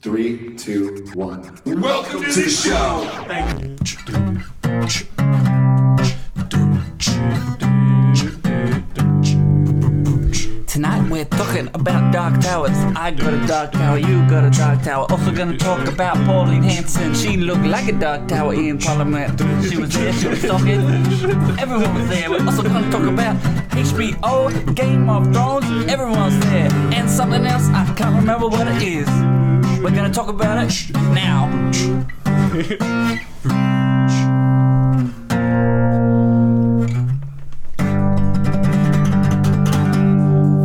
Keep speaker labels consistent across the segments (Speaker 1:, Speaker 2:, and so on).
Speaker 1: 3, 2, 1.
Speaker 2: Welcome to the show!
Speaker 3: Tonight we're talking about dark towers. I got a dark tower, you got a dark tower. Also gonna talk about Pauline Hanson. She looked like a dark tower in Parliament. She was there, she was talking. Everyone was there. We're also gonna talk about HBO, Game of Thrones. Everyone's there. And something else, I can't remember what it is. We're gonna talk about it now.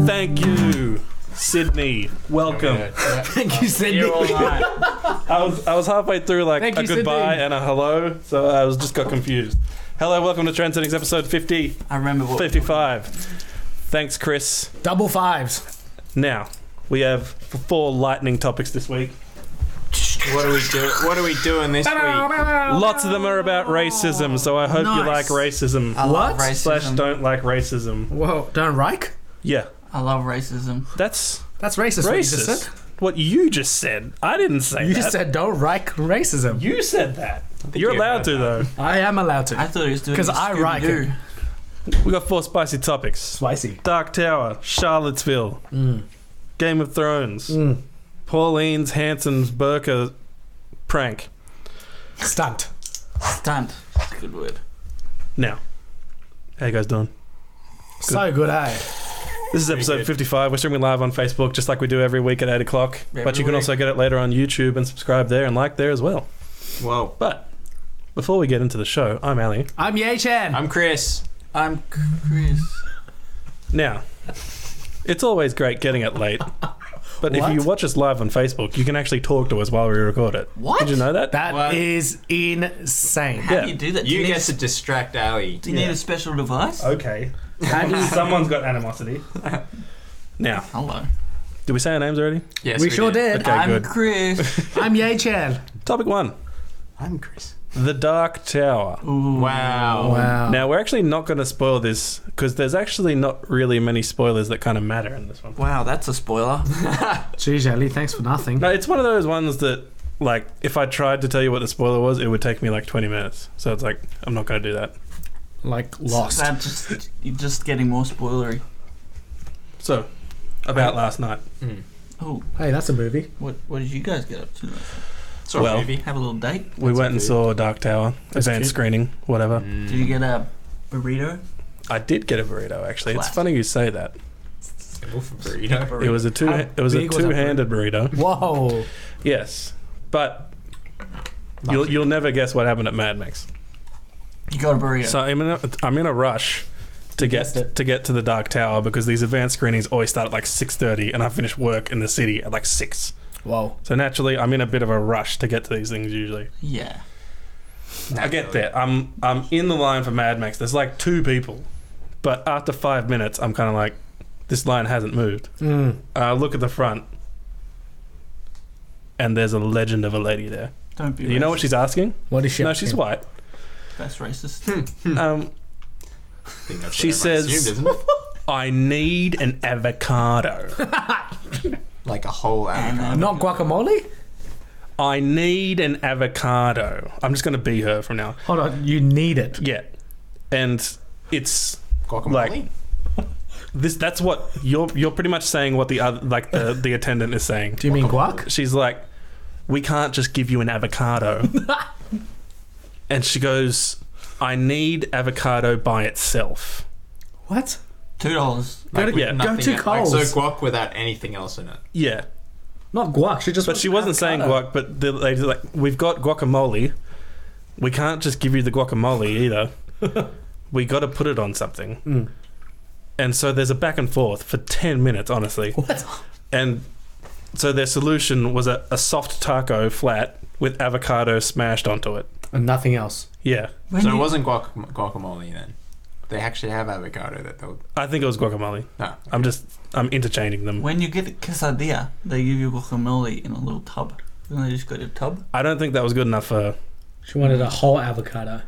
Speaker 4: Thank you, Sydney. Welcome.
Speaker 5: Thank you, Sydney.
Speaker 3: You're all right.
Speaker 4: I was halfway through like
Speaker 5: Thank
Speaker 4: a
Speaker 5: you,
Speaker 4: goodbye
Speaker 5: Sydney.
Speaker 4: and a hello, so I just got confused. Hello, welcome to Trend Settings episode 50,
Speaker 3: I remember what
Speaker 4: 55. Thanks, Chris.
Speaker 5: Double fives.
Speaker 4: Now, we have 4 lightning topics this week.
Speaker 2: What are we doing this week?
Speaker 4: Lots of them are about racism, so I hope you like
Speaker 3: Nice.
Speaker 4: racism.
Speaker 3: I love
Speaker 5: What?
Speaker 4: Slash
Speaker 3: racism.
Speaker 4: don't like racism.
Speaker 5: Whoa, don't Reich?
Speaker 4: Yeah,
Speaker 3: I love racism.
Speaker 4: that's
Speaker 5: That's racist. What you just
Speaker 4: racist.
Speaker 5: said.
Speaker 4: What you just said. I didn't say
Speaker 5: You
Speaker 4: that.
Speaker 5: just said don't Reich racism.
Speaker 4: You said that. You're
Speaker 2: you
Speaker 4: allowed
Speaker 2: heard
Speaker 4: to, though.
Speaker 5: I am allowed to.
Speaker 3: I thought he was doing
Speaker 5: 'Cause
Speaker 3: his
Speaker 5: I like
Speaker 3: Scooby-Doo.
Speaker 4: We got 4 spicy topics.
Speaker 5: Spicy.
Speaker 4: Dark Tower, Charlottesville, Game of Thrones, Pauline's Hanson's burqa prank.
Speaker 5: Stunt.
Speaker 3: Stunt. That's a good word.
Speaker 4: Now, how you guys doing?
Speaker 5: So good, eh?
Speaker 4: This is episode
Speaker 2: good.
Speaker 4: 55. We're streaming live on Facebook just like we do every week at 8 o'clock.
Speaker 3: Every
Speaker 4: But you can
Speaker 3: week.
Speaker 4: also get it later on YouTube and subscribe there and like there as well.
Speaker 2: Whoa.
Speaker 4: But before we get into the show, I'm Ali.
Speaker 5: I'm Ye-Chan.
Speaker 2: I'm Chris.
Speaker 3: I'm Chris.
Speaker 4: Now, it's always great getting it late. But if
Speaker 5: What?
Speaker 4: you watch us live on Facebook, you can actually talk to us while we record it.
Speaker 3: What?
Speaker 4: Did you know that?
Speaker 5: That
Speaker 2: What?
Speaker 5: is insane.
Speaker 3: How
Speaker 4: Yeah.
Speaker 3: do you do that?
Speaker 2: You
Speaker 3: do
Speaker 2: get
Speaker 3: need,
Speaker 2: to distract Ali.
Speaker 3: do you need a special device?
Speaker 4: Okay.
Speaker 5: How do you-
Speaker 4: Someone's got animosity. Now,
Speaker 3: Hello.
Speaker 4: did we say our names already?
Speaker 2: Yes,
Speaker 5: we sure did.
Speaker 4: Okay,
Speaker 3: I'm
Speaker 4: good.
Speaker 3: Chris.
Speaker 5: I'm Ye-Chan.
Speaker 4: Topic 1.
Speaker 2: I'm Chris.
Speaker 4: The Dark Tower.
Speaker 3: Ooh.
Speaker 2: Wow.
Speaker 5: Wow.
Speaker 4: Now, we're actually not going to spoil this because there's actually not really many spoilers that kind of matter in this one.
Speaker 3: Wow, that's a spoiler.
Speaker 5: Jeez, Ali, thanks for nothing.
Speaker 4: No, it's one of those ones that, like, if I tried to tell you what the spoiler was, it would take me like 20 minutes. So it's like, I'm not going to do that.
Speaker 5: Like, lost.
Speaker 3: You're just getting more spoilery.
Speaker 4: So, about last night.
Speaker 3: Oh,
Speaker 5: Hey, that's a movie.
Speaker 3: what did you guys get up to?
Speaker 2: Sort
Speaker 4: Well,
Speaker 2: of movie.
Speaker 3: Have a little date?
Speaker 4: We went and
Speaker 2: good.
Speaker 4: saw Dark Tower,
Speaker 5: That's
Speaker 4: advanced
Speaker 5: cute.
Speaker 4: screening, whatever.
Speaker 3: Did you get a burrito?
Speaker 4: I did get a burrito, actually. It's
Speaker 3: Classic.
Speaker 4: funny you say that.
Speaker 2: Burrito.
Speaker 4: It was a
Speaker 5: How big was that
Speaker 4: two-handed burrito.
Speaker 5: Whoa.
Speaker 4: Yes, but you'll never guess what happened at Mad Max.
Speaker 3: You got a burrito.
Speaker 4: So I'm in a rush to
Speaker 5: guessed
Speaker 4: get
Speaker 5: it.
Speaker 4: to the Dark Tower because these advanced screenings always start at like 6:30, and I finish work in the city at like 6.
Speaker 5: Whoa.
Speaker 4: So naturally, I'm in a bit of a rush to get to these things usually.
Speaker 3: yeah.
Speaker 4: I get there. I'm in the line for Mad Max. There's like 2 people, but after 5 minutes, I'm kind of like, this line hasn't moved. I look at the front, and there's a legend of a lady there.
Speaker 3: Don't be
Speaker 4: You know what she's asking?
Speaker 5: What is she?
Speaker 4: No, she's white.
Speaker 3: That's racist.
Speaker 4: She says, I need an avocado.
Speaker 2: like a whole avocado.
Speaker 5: Not guacamole?
Speaker 4: I need an avocado. I'm just going to be her from now.
Speaker 5: Hold on, you need it.
Speaker 4: Yeah. And it's
Speaker 2: Guacamole?
Speaker 4: like that's what you're pretty much saying what the other like the attendant is saying.
Speaker 5: Do you mean guac?
Speaker 4: She's like, we can't just give you an avocado. And she goes, I need avocado by itself.
Speaker 5: What?
Speaker 3: $2.
Speaker 5: Go to,
Speaker 4: yeah.
Speaker 5: go to
Speaker 2: Like,
Speaker 5: Coles.
Speaker 2: so guac without anything else in it.
Speaker 4: Yeah.
Speaker 5: Not guac. She just.
Speaker 4: But she wasn't saying guac, but the lady's like, we've got guacamole. We can't just give you the guacamole either. We got to put it on something. And so there's a back and forth for 10 minutes, honestly.
Speaker 5: What?
Speaker 4: And so their solution was a soft taco flat with avocado smashed onto it.
Speaker 5: And nothing else.
Speaker 4: Yeah.
Speaker 2: So it wasn't guacamole then. They actually have avocado that they'll.
Speaker 4: I think it was guacamole.
Speaker 2: No.
Speaker 4: I'm interchanging them.
Speaker 3: When you get the quesadilla, they give you guacamole in a little tub. Then they just got a tub.
Speaker 4: I don't think that was good enough for her.
Speaker 5: She wanted a whole avocado.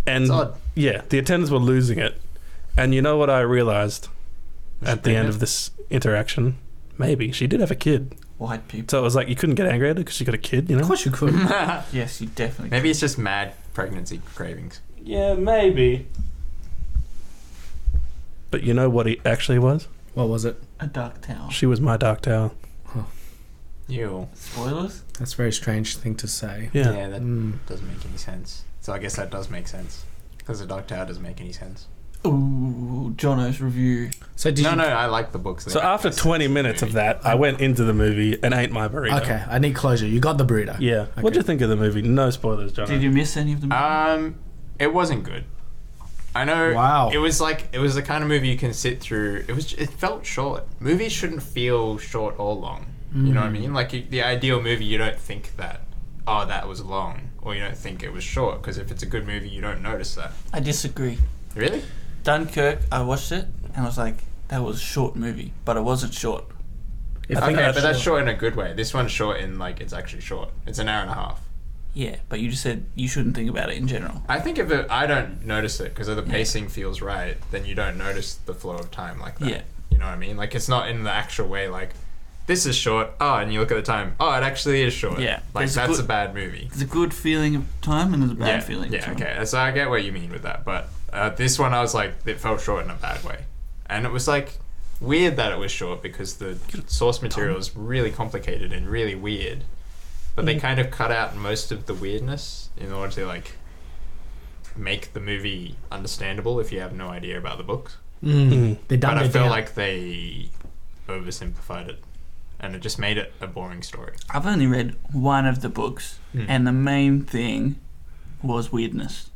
Speaker 4: And
Speaker 2: It's odd.
Speaker 4: yeah, the attendants were losing it. And you know what I realised at the end of this interaction? Maybe she did have a kid.
Speaker 3: White people.
Speaker 4: So it was like you couldn't get angry at it because you got a kid, you know?
Speaker 5: Of course you could.
Speaker 3: Yes, you definitely.
Speaker 2: Maybe it's just mad pregnancy cravings.
Speaker 4: Yeah, maybe. But you know what he actually was?
Speaker 5: What was it?
Speaker 3: A dark tower.
Speaker 4: She was my dark tower.
Speaker 2: You.
Speaker 3: Spoilers.
Speaker 5: That's a very strange thing to say.
Speaker 4: Yeah.
Speaker 2: That doesn't make any sense. So I guess that does make sense. Because the Dark Tower doesn't make any sense.
Speaker 3: Ooh, Jono's review.
Speaker 5: So did you?
Speaker 2: No, I like the books.
Speaker 4: So after 20 minutes of that, I went into the movie and ate my burrito.
Speaker 5: Okay, I need closure. You got the burrito.
Speaker 4: Yeah.
Speaker 5: Okay.
Speaker 4: What'd you think of the movie? No spoilers, John.
Speaker 3: Did you miss any of them?
Speaker 2: It wasn't good. I know.
Speaker 5: Wow.
Speaker 2: It was the kind of movie you can sit through. It felt short. Movies shouldn't feel short or long. You know what I mean? Like the ideal movie, you don't think that, oh, that was long, or you don't think it was short, because if it's a good movie, you don't notice that.
Speaker 3: I disagree.
Speaker 2: Really?
Speaker 3: Dunkirk, I watched it and I was like, that was a short movie, but it wasn't short.
Speaker 2: Okay, but that's short in a good way. This one's short in it's actually short. It's an hour and a half.
Speaker 3: Yeah, but you just said you shouldn't think about it in general.
Speaker 2: I think I don't notice it because if the pacing feels right, then you don't notice the flow of time like that.
Speaker 3: Yeah.
Speaker 2: You know what I mean? Like it's not in the actual way like, this is short, oh, and you look at the time, oh, it actually is short.
Speaker 3: Yeah.
Speaker 2: Like that's a bad movie.
Speaker 3: There's a good feeling of time and there's a bad feeling of
Speaker 2: Yeah,
Speaker 3: time.
Speaker 2: okay. So I get what you mean with that, but this one I was like, it felt short in a bad way. And it was like weird that it was short because the source material is really complicated and really weird. But they kind of cut out most of the weirdness in order to like make the movie understandable if you have no idea about the books.
Speaker 5: They
Speaker 2: But
Speaker 5: dumbed
Speaker 2: I
Speaker 5: it
Speaker 2: feel
Speaker 5: down.
Speaker 2: like they oversimplified it. And it just made it a boring story.
Speaker 3: I've only read one of the books and the main thing was weirdness.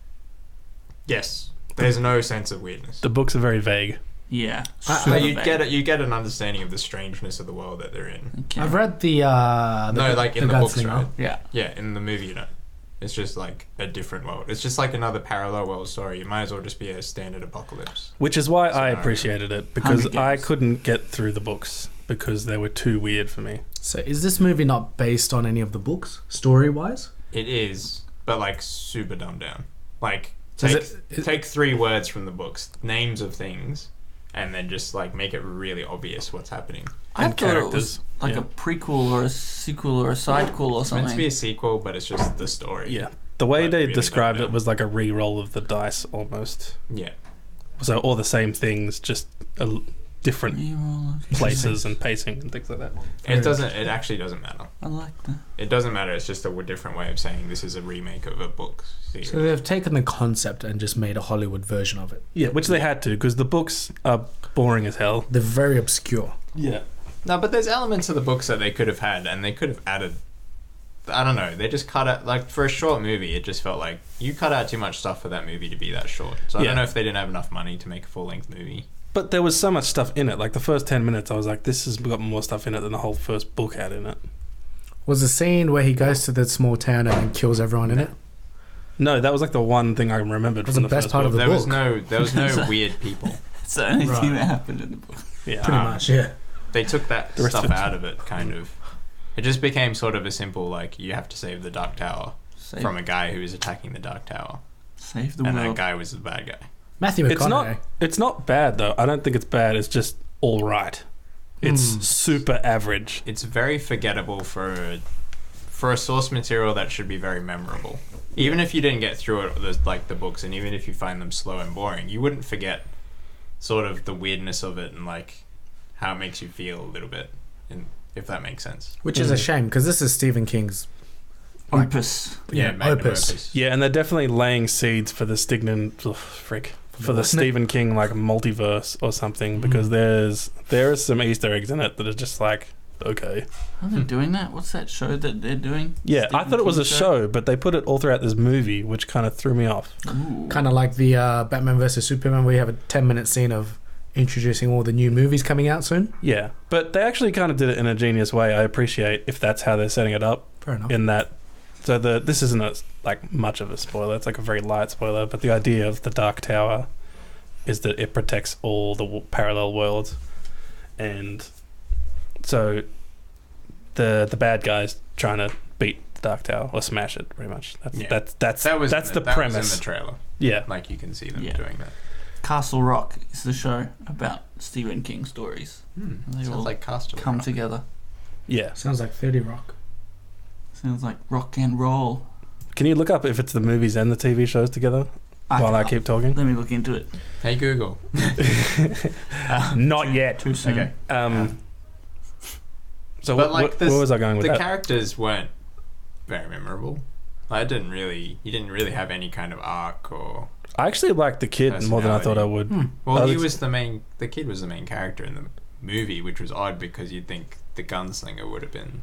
Speaker 2: Yes. There's no sense of weirdness.
Speaker 4: The books are very vague.
Speaker 3: Yeah.
Speaker 2: But you get an understanding of the strangeness of the world that they're in.
Speaker 3: Okay.
Speaker 5: I've read the
Speaker 2: No, like in the books,
Speaker 5: Gunslinger.
Speaker 2: right?
Speaker 3: Yeah.
Speaker 2: Yeah, in the movie you don't. It's just like a different world. It's just like another parallel world story. It might as well just be a standard apocalypse.
Speaker 4: Which is why I
Speaker 2: Scenario.
Speaker 4: appreciated it, because
Speaker 3: Hunger
Speaker 4: I
Speaker 3: Games.
Speaker 4: couldn't get through the books because they were too weird for me.
Speaker 5: So is this movie not based on any of the books, story-wise?
Speaker 2: It is, but like super dumbed down. Like
Speaker 5: Is
Speaker 2: take 3 words from the books, names of things, and then just like make it really obvious what's happening.
Speaker 3: I
Speaker 4: And
Speaker 3: thought it
Speaker 4: characters,
Speaker 3: was like
Speaker 4: yeah.
Speaker 3: a prequel or a sequel or a sidequel or
Speaker 2: It's meant to be
Speaker 3: something.
Speaker 2: a sequel, but it's just the story.
Speaker 4: Yeah. The way
Speaker 2: But
Speaker 4: they
Speaker 2: really
Speaker 4: described
Speaker 2: dumbed
Speaker 4: it
Speaker 2: down.
Speaker 4: was like a re-roll of the dice almost.
Speaker 2: Yeah.
Speaker 4: So all the same things, just different places and pacing and things like that.
Speaker 2: It actually doesn't matter.
Speaker 3: I like that.
Speaker 2: It doesn't matter. It's just a different way of saying this is a remake of a book series.
Speaker 5: So they've taken the concept and just made a Hollywood version of it.
Speaker 4: Yeah, which they had to, because the books are boring as hell.
Speaker 5: They're very obscure.
Speaker 4: Yeah.
Speaker 2: No, but there's elements of the books that they could have had, and they could have added. I don't know. They just cut out, like, for a short movie, it just felt like you cut out too much stuff for that movie to be that short. So I
Speaker 4: Yeah.
Speaker 2: don't know if they didn't have enough money to make a full-length movie.
Speaker 4: But there was so much stuff in it. Like the first 10 minutes, I was like, this has got more stuff in it than the whole first book had in it.
Speaker 5: Was the scene where he goes to the small town and kills everyone in it?
Speaker 4: No, that was like the one thing I remembered
Speaker 5: Was
Speaker 4: from
Speaker 5: the
Speaker 4: the
Speaker 5: best
Speaker 4: first
Speaker 5: part
Speaker 4: book.
Speaker 5: of the book.
Speaker 2: There was no weird people.
Speaker 3: It's the only thing
Speaker 5: Right.
Speaker 3: that happened in the book.
Speaker 4: Yeah.
Speaker 5: Pretty much, yeah.
Speaker 2: They took that
Speaker 4: The rest
Speaker 2: stuff
Speaker 4: of it's-
Speaker 2: out of it, kind of. It just became sort of a simple, like, you have to save the Dark Tower
Speaker 3: Save,
Speaker 2: from a guy who is attacking the Dark Tower.
Speaker 3: save the
Speaker 2: And that
Speaker 3: world.
Speaker 2: guy was the bad guy.
Speaker 5: Matthew McConaughey.
Speaker 4: It's not bad though. I don't think it's bad. It's just all right. It's super average.
Speaker 2: It's very forgettable for a source material that should be very memorable. Even if you didn't get through it, like the books, and even if you find them slow and boring, you wouldn't forget sort of the weirdness of it and like how it makes you feel a little bit, if that makes sense.
Speaker 5: Which is a shame, because this is Stephen King's
Speaker 3: Opus.
Speaker 2: Magnum
Speaker 5: opus.
Speaker 4: Yeah, and they're definitely laying seeds for the for the Stephen King like multiverse or something, because there is some Easter eggs in it that are just like, okay.
Speaker 3: Are they doing that? What's that show that they're doing?
Speaker 4: Yeah, I
Speaker 3: Stephen
Speaker 4: thought it was
Speaker 3: King
Speaker 4: a show, but they put it all throughout this movie, which kind of threw me off.
Speaker 3: Ooh.
Speaker 5: kind of like the Batman vs Superman, where you have a 10-minute scene of introducing all the new movies coming out soon.
Speaker 4: Yeah, but they actually kind of did it in a genius way. I appreciate if that's how they're setting it up.
Speaker 5: Fair enough.
Speaker 4: In that, so this isn't like much of a spoiler. It's like a very light spoiler. But the idea of the Dark Tower is that it protects all the parallel worlds, and so the bad guys trying to beat the Dark Tower or smash it. Pretty much. That's the
Speaker 2: Was
Speaker 4: premise.
Speaker 2: in the trailer.
Speaker 4: Yeah.
Speaker 2: Like you can see them
Speaker 3: Yeah.
Speaker 2: doing that.
Speaker 3: Castle Rock is the show about Stephen King stories. They
Speaker 2: Sounds
Speaker 3: all
Speaker 2: like Castle
Speaker 3: come
Speaker 2: Rock.
Speaker 3: together.
Speaker 4: Yeah.
Speaker 5: Sounds like 30 Rock.
Speaker 3: Sounds like rock and roll.
Speaker 4: Can you look up if it's the movies and the TV shows together while I keep talking?
Speaker 3: Let me look into it.
Speaker 2: Hey Google.
Speaker 4: Not yet.
Speaker 3: Too soon.
Speaker 2: Okay.
Speaker 4: So
Speaker 2: But
Speaker 4: where was I going with
Speaker 2: the
Speaker 4: that?
Speaker 2: characters weren't very memorable. He didn't really have any kind of arc or.
Speaker 4: I actually liked the kid more than I thought I would.
Speaker 2: Well,
Speaker 4: Alex-
Speaker 2: he was the kid was the main character in the movie, which was odd because you'd think the gunslinger would have been.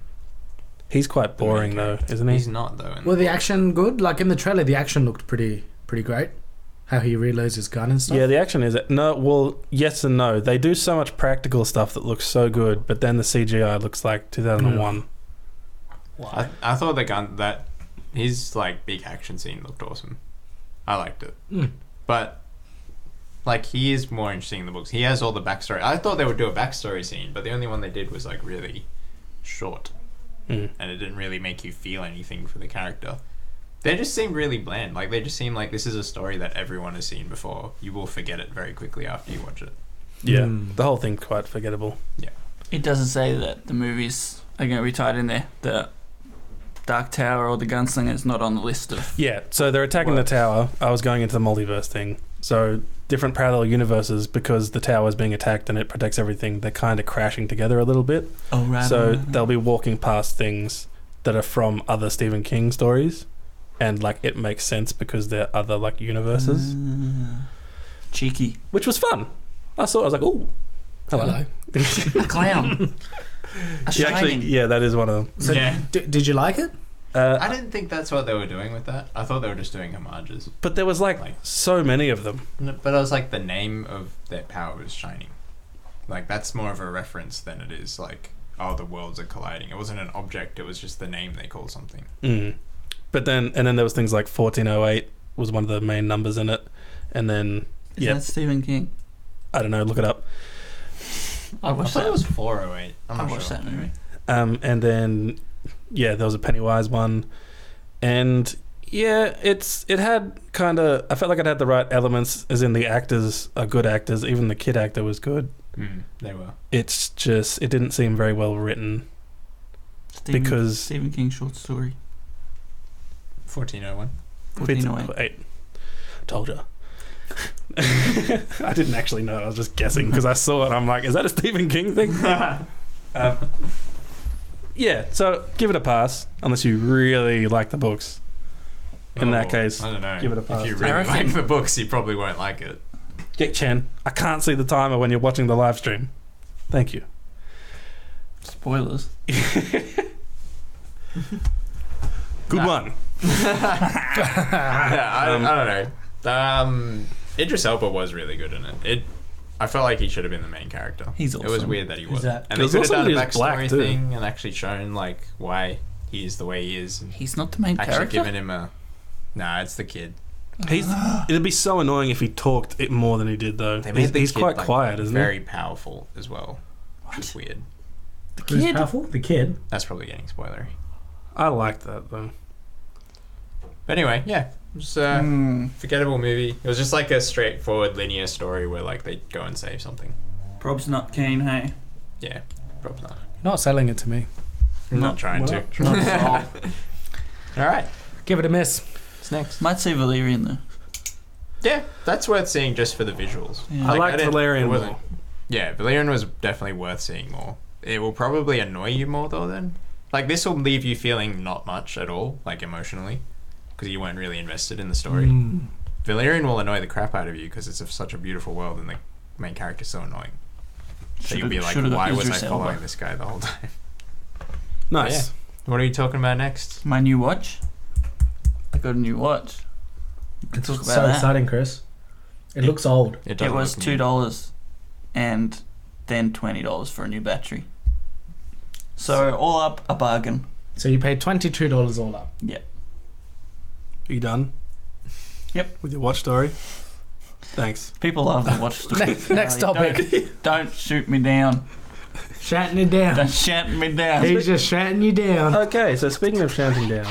Speaker 4: He's quite boring though, isn't he?
Speaker 2: He's not though.
Speaker 5: Were the action good? Like in the trailer, the action looked pretty great. How he reloads his gun and stuff.
Speaker 4: Yeah, the action is no. Well, yes and no. They do so much practical stuff that looks so good, but then the CGI looks like 2001.
Speaker 2: I thought that his like big action scene looked awesome. I liked it, but like he is more interesting in the books. He has all the backstory. I thought they would do a backstory scene, but the only one they did was like really short, and it didn't really make you feel anything for the character. They just seemed really bland. Like they just seem like this is a story that everyone has seen before. You will forget it very quickly after you watch it.
Speaker 4: Yeah, the whole thing's quite forgettable.
Speaker 2: Yeah,
Speaker 3: It doesn't say that the movies are going to be tied in there. The Dark Tower or the Gunslinger is not on the list of.
Speaker 4: Yeah, so they're attacking the tower. I was going into the multiverse thing. So different parallel universes, because the tower is being attacked and it protects everything, they're kind of crashing together a little bit.
Speaker 3: Oh, right.
Speaker 4: So they'll be walking past things that are from other Stephen King stories, and like it makes sense because they're other like universes,
Speaker 3: Cheeky.
Speaker 4: which was fun. I saw it, I was like, ooh, hello.
Speaker 3: A clown. A
Speaker 4: Yeah, actually,
Speaker 3: shining.
Speaker 4: yeah, that is one of them.
Speaker 5: So
Speaker 2: Yeah.
Speaker 5: did you like it?
Speaker 2: I didn't think that's what they were doing with that. I thought they were just doing homages.
Speaker 4: But there was like so many of them.
Speaker 2: But I was like, the name of their power was shining. Like that's more of a reference than it is like, oh, the worlds are colliding. It wasn't an object. It was just the name they call something.
Speaker 4: But then there was things like 1408 was one of the main numbers in it, and then
Speaker 3: Is that Stephen King?
Speaker 4: I don't know, look it up.
Speaker 3: I
Speaker 2: I
Speaker 3: watched
Speaker 2: thought
Speaker 3: that.
Speaker 2: it was 408. I'm
Speaker 3: I
Speaker 2: not
Speaker 3: watched
Speaker 2: sure.
Speaker 3: that movie.
Speaker 4: And then there was a Pennywise one, and it had kind of, I felt like it had the right elements, as in the actors are good actors. Even the kid actor was good.
Speaker 2: They were.
Speaker 4: It's just it didn't seem very well written because
Speaker 3: Stephen King short story.
Speaker 2: 1401.
Speaker 3: 1408.
Speaker 4: Told you. I didn't actually know. I was just guessing because I saw it. I'm like, is that a Stephen King thing? Yeah, so give it a pass unless you really like the books. In that case,
Speaker 2: I don't know.
Speaker 4: give it a pass.
Speaker 2: If you
Speaker 3: I
Speaker 2: really
Speaker 3: reckon-
Speaker 2: like the books, you probably won't like it.
Speaker 4: Get Chen. I can't see the timer when you're watching the live stream. Thank you.
Speaker 3: Spoilers.
Speaker 4: Good one.
Speaker 2: Yeah, I don't know. Idris Elba was really good in it. I felt like he should have been the main character.
Speaker 3: He's
Speaker 2: It was
Speaker 3: awesome.
Speaker 2: weird that he
Speaker 5: Who's
Speaker 2: wasn't.
Speaker 5: that?
Speaker 2: And
Speaker 4: There's
Speaker 2: they could have
Speaker 4: also
Speaker 2: done a
Speaker 4: his black
Speaker 2: backstory
Speaker 4: too.
Speaker 2: thing and actually shown like why he is the way he is. And
Speaker 3: He's not the main
Speaker 2: actually
Speaker 3: character.
Speaker 2: given him a. Nah, it's the kid.
Speaker 4: It'd be so annoying if he talked it more than he did, though.
Speaker 2: They made the
Speaker 4: He's
Speaker 2: kid,
Speaker 4: quite
Speaker 2: like,
Speaker 4: quiet, isn't
Speaker 2: very powerful as well, which is weird.
Speaker 3: The
Speaker 5: Who's
Speaker 3: kid.
Speaker 5: powerful? The kid.
Speaker 2: That's probably getting spoilery.
Speaker 4: he? I liked that, though.
Speaker 2: But anyway, yeah, it was a forgettable movie. It was just like a straightforward linear story where like they go and save something.
Speaker 3: Prob's not keen, hey?
Speaker 2: Yeah, probably not.
Speaker 5: You're not selling it to me.
Speaker 2: I'm not trying to.
Speaker 3: Not at all.
Speaker 2: All right,
Speaker 5: Give it a miss.
Speaker 2: what's next?
Speaker 3: Might see Valerian though.
Speaker 2: Yeah, that's worth seeing just for the visuals.
Speaker 3: Yeah.
Speaker 4: I liked
Speaker 2: didn't-
Speaker 4: Valerian
Speaker 2: it wasn't-
Speaker 4: more.
Speaker 2: Yeah, Valerian was definitely worth seeing more. It will probably annoy you more though then. Like this will leave you feeling not much at all, like emotionally, because you weren't really invested in the story. Valerian will annoy the crap out of you because it's such a beautiful world and the main character's so annoying. So you'll be like,
Speaker 3: Should've got
Speaker 2: why was I
Speaker 3: Idris Elba.
Speaker 2: following this guy the whole time?
Speaker 4: Nice.
Speaker 2: What are you talking about next?
Speaker 3: My new watch. I got a new watch. We can talk about
Speaker 5: So
Speaker 3: that.
Speaker 5: exciting, Chris. It looks old.
Speaker 3: It
Speaker 2: doesn't
Speaker 3: was
Speaker 2: look new.
Speaker 3: $2 and then $20 for a new battery. So all up a bargain.
Speaker 5: So you paid $22 all up.
Speaker 3: Yep.
Speaker 4: Are you done?
Speaker 3: Yep.
Speaker 4: With your watch story? Thanks.
Speaker 3: People love the watch story.
Speaker 5: Next topic.
Speaker 3: Don't shoot me down.
Speaker 5: Shouting it down.
Speaker 3: Don't shout me down.
Speaker 5: He's just shouting you down.
Speaker 4: Okay, so speaking of shouting down,